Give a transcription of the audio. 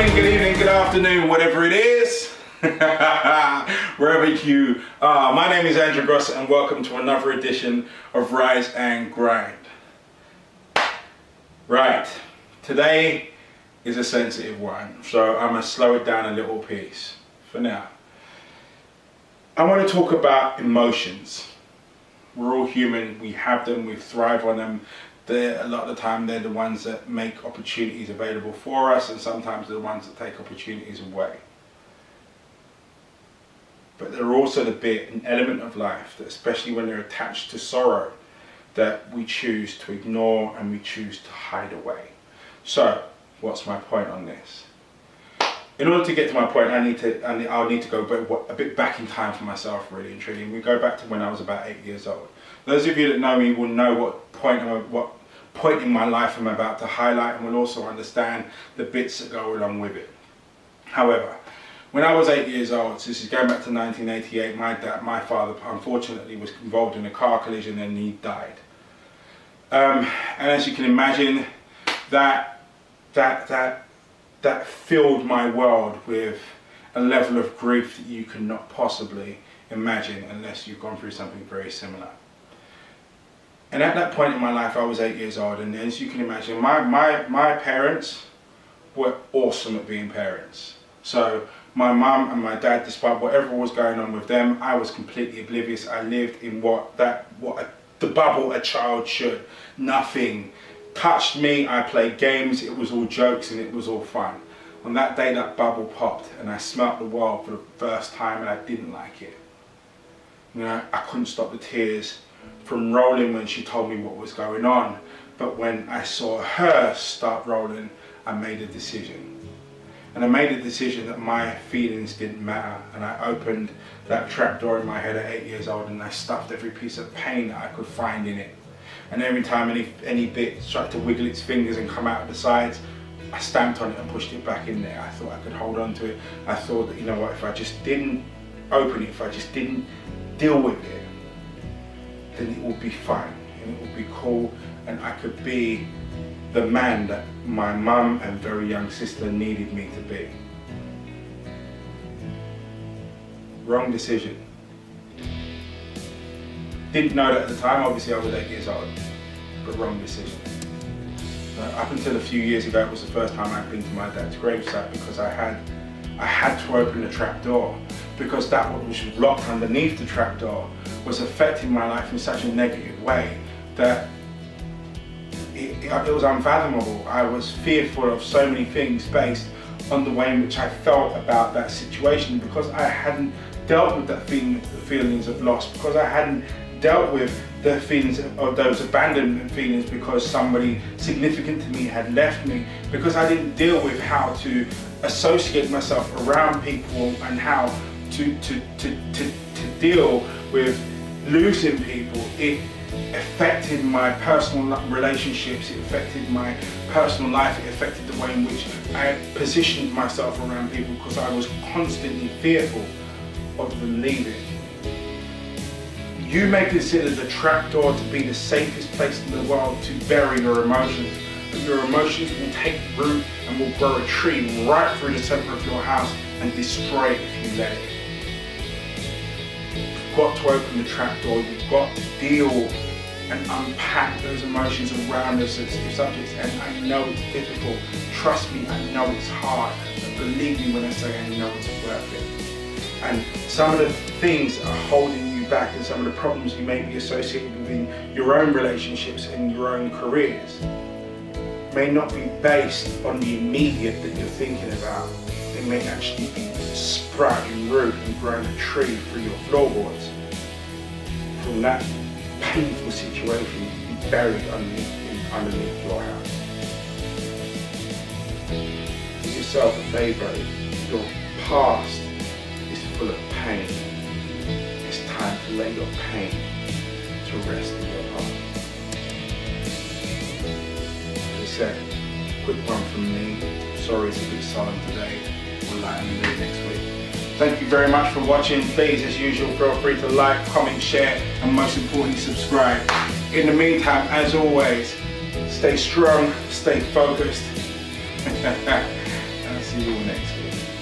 morning, good evening, good afternoon, whatever it is, wherever you are. My name is Andrew Gross and welcome to another edition of Rise and Grind. Right, today is a sensitive one, so I'm going to slow it down a little piece for now. I want to talk about emotions. We're all human, we have them, we thrive on them. A lot of the time they're the ones that make opportunities available for us, and sometimes they're the ones that take opportunities away. But they're also an element of life that, especially when they're attached to sorrow, that we choose to ignore and we choose to hide away. So, what's my point on this? In order to get to my point, I'll need to go a bit back in time for myself, really and truly. We go back to when I was about 8 years old. Those of you that know me will know what point in my life I'm about to highlight, and will also understand the bits that go along with it. However, when I was 8 years old, so this is going back to 1988, my father unfortunately was involved in a car collision and he died. And as you can imagine, that filled my world with a level of grief that you cannot possibly imagine unless you've gone through something very similar. And at that point in my life, I was 8 years old, and as you can imagine, my parents were awesome at being parents. So my mum and my dad, despite whatever was going on with them, I was completely oblivious. I lived in the bubble a child should. Nothing touched me. I played games. It was all jokes and it was all fun. On that day, that bubble popped, and I smelt the world for the first time, and I didn't like it. You know, I couldn't stop the tears from rolling when she told me what was going on, but when I saw her start rolling, I made a decision. And I made a decision that my feelings didn't matter, and I opened that trapdoor in my head at 8 years old, and I stuffed every piece of pain that I could find in it. And every time any bit tried to wiggle its fingers and come out of the sides, I stamped on it and pushed it back in there. I thought I could hold on to it. I thought that, you know what, if I just didn't open it, if I just didn't deal with it, then it would be fine and it would be cool, and I could be the man that my mum and very young sister needed me to be. Wrong decision. Didn't know that at the time, obviously I was 8 years old, but wrong decision. Up until a few years ago, it was the first time I'd been to my dad's gravesite, because I had to open the trapdoor, because that what was locked underneath the trapdoor was affecting my life in such a negative way that it was unfathomable. I was fearful of so many things based on the way in which I felt about that situation, because I hadn't dealt with the feelings of loss, because I hadn't dealt with the feelings of those abandonment feelings because somebody significant to me had left me, because I didn't deal with how to associate myself around people and how to deal with losing people. It affected my personal relationships, it affected my personal life, it affected the way in which I positioned myself around people, because I was constantly fearful of them leaving. You may consider the trapdoor to be the safest place in the world to bury your emotions, but your emotions will take root and will grow a tree right through the center of your house and destroy it if you let it. You've got to open the trapdoor, you've got to deal and unpack those emotions around those sensitive subjects, and I know it's difficult. Trust me, I know it's hard, but believe me when I say I know it's worth it. And some of the things that are holding you back, and some of the problems you may be associated with in your own relationships and your own careers, may not be based on the immediate that you're thinking about. They may actually be sprouting root and growing a tree through your floorboards from that painful situation buried underneath your house. Do yourself a favour. Your past is full of pain. It's time to lay your pain to rest in your heart. As I said, quick one from me. Sorry it's a bit solemn today. We'll lighten the mood next week. Thank you very much for watching. Please, as usual, feel free to like, comment, share, and most importantly, subscribe. In the meantime, as always, stay strong, stay focused. I'll see see you all next week.